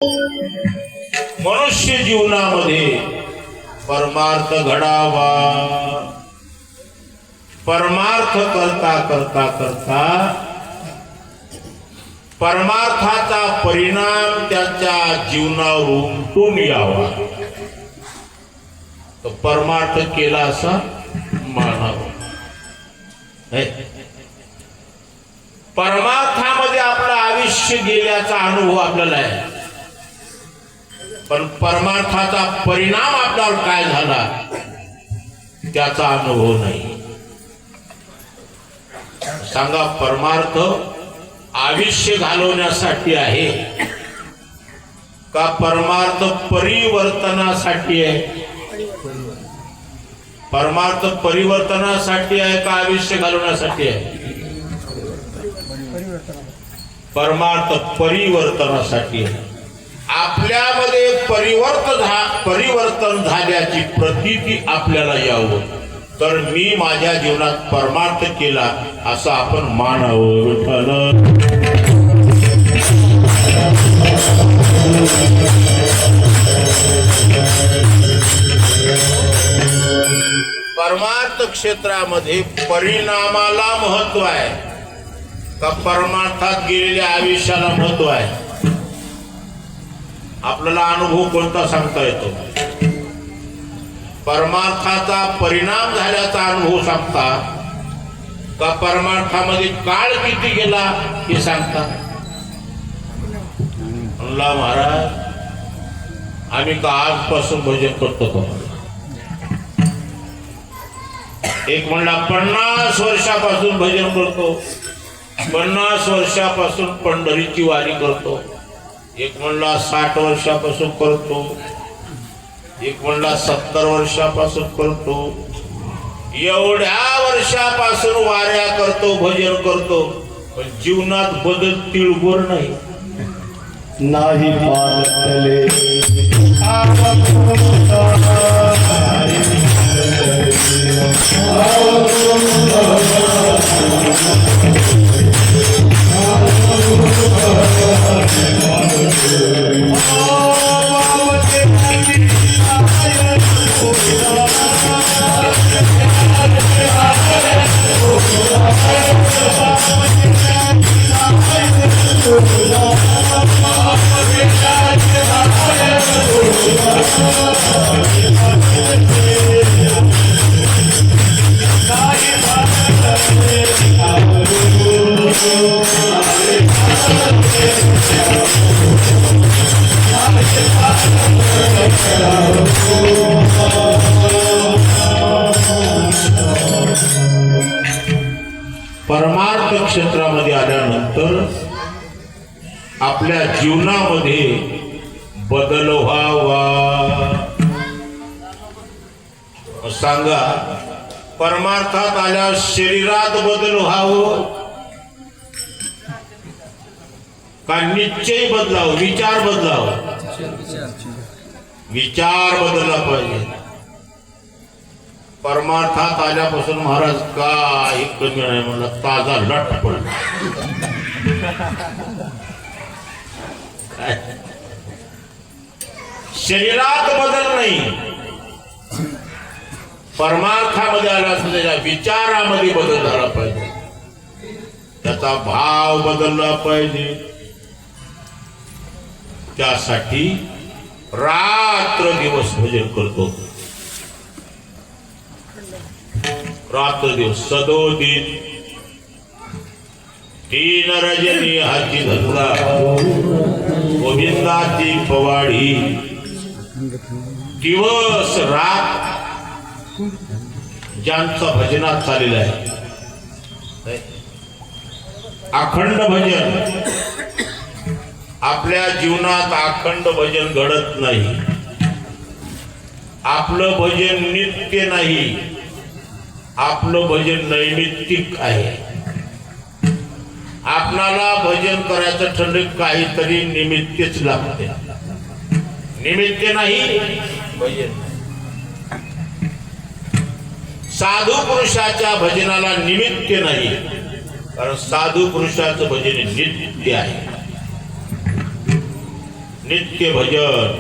मनुष्य जीवनामध्ये परमार्थ घडावा, परमार्थ करता करता करता परमार्थाचा परिणाम त्याच्या जीवनावर उमटून यावा, तो परमार्थ केला असा मानावा। परमार्थामध्ये आपलं आयुष्य गेल्याचा अनुभव आपल्याला आहे, पण परमार्थाचा परिणाम आपल्यावर काय झाला त्याचा अनुभव नाही। सांगा, परमार्थ आयुष्य घालवण्यासाठी आहे का परमार्थ परिवर्तनासाठी आहे? परमार्थ परिवर्तनासाठी आहे का आयुष्य घालवण्यासाठी आहे? परमार्थ परिवर्तनासाठी आहे। आपल्यामध्ये परिवर्तन झाल्याची प्रतीती आपल्याला यावं, तर मी माझ्या जीवनात परमार्थ केला असं आपण मानावं। विठ्ठल परमार्थ क्षेत्रामध्ये परिणामाला महत्व आहे का परमार्थात गेलेल्या आयुष्याला महत्व आहे? आपल्याला अनुभव कोणता सांगता येतो? परमार्थाचा परिणाम झाल्याचा अनुभव सांगता का परमार्थामध्ये काळ किती गेला हे सांगता? म्हणला, महाराज आम्ही का आजपासून भजन करतो का? एक म्हणला 50 वर्षापासून भजन करतो, 50 वर्षापासून पंढरीची वारी करतो, एक म्हणला 60 वर्षापासून करतो, एक म्हणला 70 वर्षापासून करतो। एवढ्या वर्षापासून वाऱ्या करतो, भजन करतो, पण जीवनात बदल तिळभर नाही। नाही पालतले परमार्थ क्षेत्रामध्ये आल्यानंतर आपल्या जीवनामध्ये बदल व्हावा। सांगा, परमार्थात आल्या शरीरात बदल व्हावं का निश्चय बदलावं, विचार बदलावं? विचार बदलला पाहिजे। परमार्थात आल्यापासून महाराज काही कमी नाही म्हणला, ताजा लट पडला। शरीरात बदल नाही, परमार्थामध्ये आला असं त्याच्या विचारामध्ये बदल झाला पाहिजे, त्याचा भाव बदलला पाहिजे। त्यासाठी रात्र दिवस भजन करतो, रात्र दिवस सदोदित 3 रजनी हाती धरला, गोविंदाची पवाडी दिवस रात ज्यांचा भजनात चाललेला आहे, अखंड भजन। आपल्या जीवनात अखंड भजन घडत नाही, आपलं भजन नित्य नाही, आपलं भजन नैमित्तिक आहे। आपणाला भजन करायचं ठरलं काहीतरी निमित्तच लागते, निमित्त नाही भजन। साधू पुरुषाच्या भजनाला निमित्त नाही, कारण साधू पुरुषाचं भजन नित्य आहे। नित्य भजन,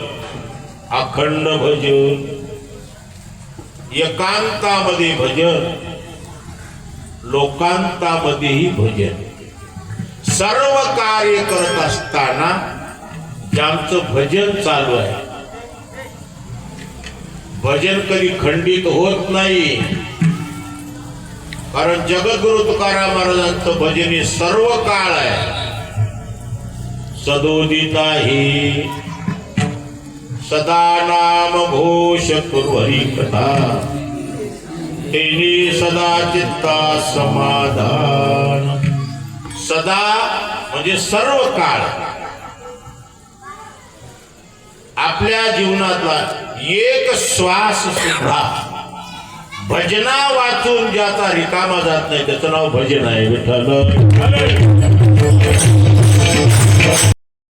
अखंड भजन, एकांतामध्ये भजन, लोकांतामध्येही भजन, सर्व कार्य करत असताना ज्यांचं भजन चालू आहे. भजन कधी खंडित होत नाही, कारण जगद्गुरु तुकाराम महाराजांचं भजन हे सर्व काळ आहे. सदोदित आहे सदा नाम घोष कुर्वरी कथा, तेने सदा चित्ता समाधान. सदा म्हणजे सर्व काळ. आपल्या जीवनातला एक श्वास सुद्धा भजना वाचून ज्याचा रिकामा जात नाही त्याचं नाव भजन आहे. विठ्ठल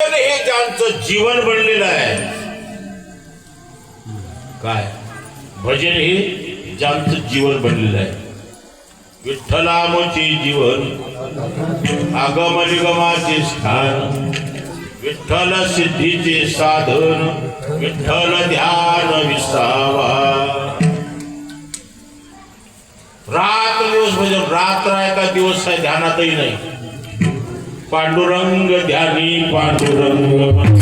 हे ज्यांचं जीवन बनलेलं आहे. काय भजन हे ज्यांचं जीवन बनलेलं आहे. विठ्ठलामचे जीवन आगम निगमाचे स्थान, विठ्ठल सिद्धीचे साधन, विठ्ठल ध्यान विसावा. रात दिवस भजन, रात्र आहे का दिवस आहे ध्यानातही नाही. पांडुरंग ध्यानी पांडुरंग,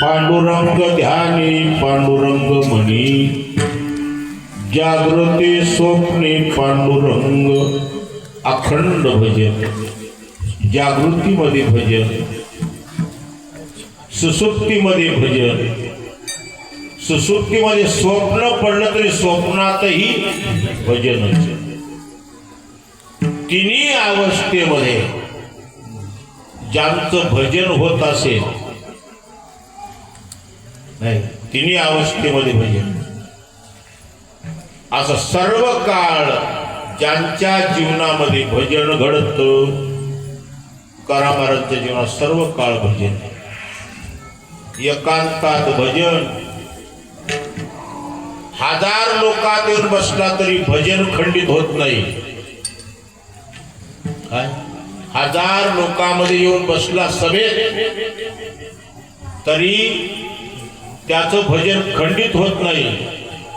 पांडुरंग ध्यानी पांडुरंग म्हणी, जागृती स्वप्ने पांडुरंग. अखंड भजन, जागृतीमध्ये भजन, सुसुप्तीमध्ये भजन. सुसुप्तीमध्ये स्वप्न पडलं तरी स्वप्नातही भजनच. तिन्ही अवस्थेमध्ये ज्यांचं भजन होत असेल, नाही तिन्ही अवस्थेमध्ये भजन, असं सर्व काळ ज्यांच्या जीवनामध्ये भजन घडतं. तुकाराम महाराजांच्या जीवनात सर्व काळ भजन. एकांतात भजन, हजार लोकात येऊन बसला तरी भजन खंडित होत नाही. काय हजार लोकांमध्ये येऊन बसला सभेत तरी त्याचं भजन खंडित होत नाही.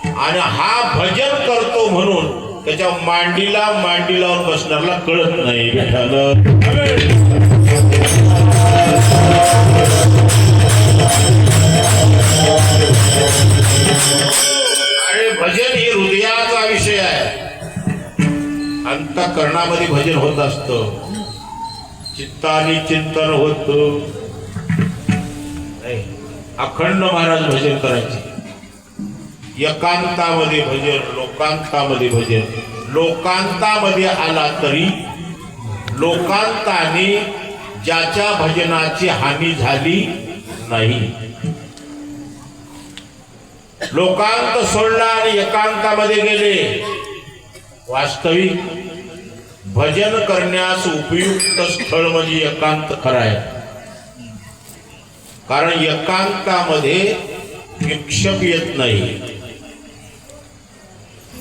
आणि हा भजन करतो म्हणून त्याच्या मांडीला मांडी लावून बसणारला कळत नाही. अरे भजन हे हृदयाचा विषय आहे. अंतःकरणामध्ये भजन होत असतं, चित्ताने चिंतन होत. अखंड महाराज भजन करायचे. एकांतामध्ये भजन, लोकांतामध्ये भजन. लोकांतामध्ये आला तरी लोकांताने ज्याच्या भजनाची हानी झाली नाही. लोकांत सोडला आणि एकांतामध्ये गेले. वास्तविक भजन करण्यास उपयुक्त स्थळ म्हणजे एकांत खरं आहे. कारण एकांतामध्ये विक्षेप येत नाही.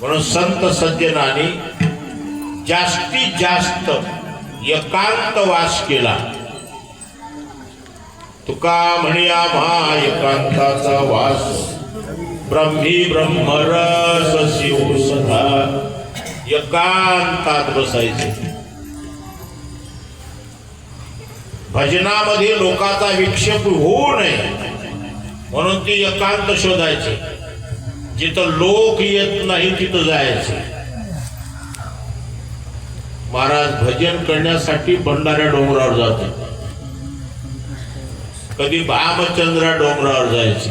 म्हणून संत सज्जनांनी जास्तीत जास्त एकांत वास केला. तुका म्हणे आम्हा एकांताचा वास, ब्रह्मी ब्रह्मरस शिव सदा. एकांतात बसायचे. भजनामध्ये लोकांचा विक्षेप होऊ नये म्हणून ती एकांत शोधायचे. जिथं लोक येत नाही तिथं जायचे. महाराज भजन करण्यासाठी भंडाऱ्या डोंगरावर जाते. कधी भामचंद्रा डोंगरावर जायचे.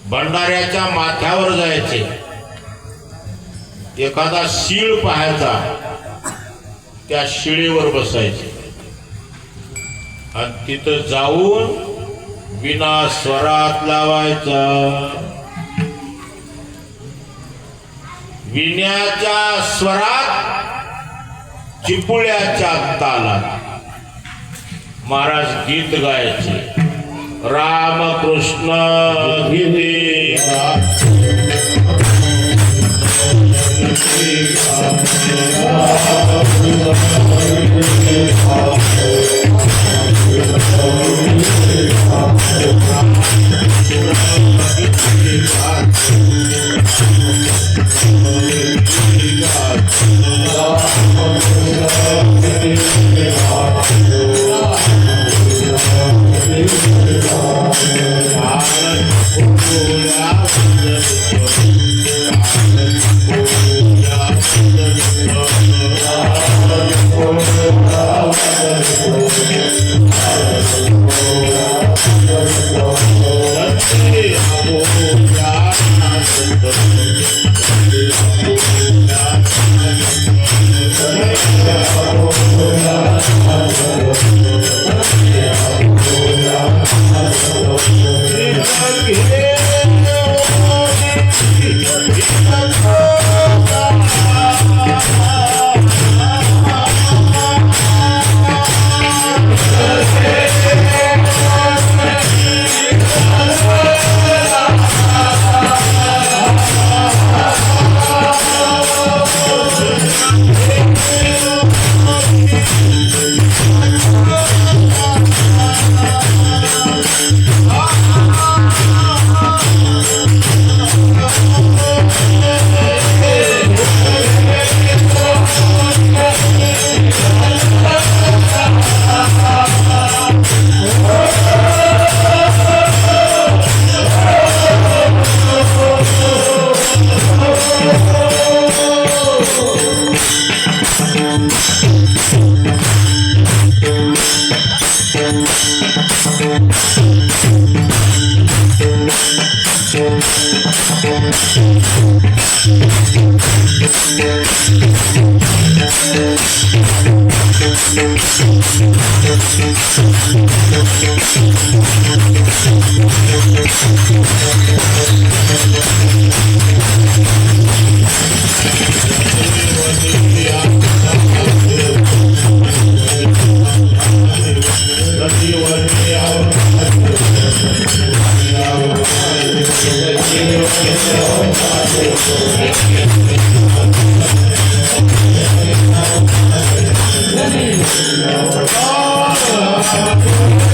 भंडाऱ्याच्या माथ्यावर जायचे. एखादा शीळ पाहायचा, त्या शिळेवर बसायचे आणि तिथं जाऊन विना स्वरात लावायचा. विण्याच्या स्वरात, चिपुळ्याच्या तालात महाराज गीत गायचे. रामकृष्ण गीते Thank you.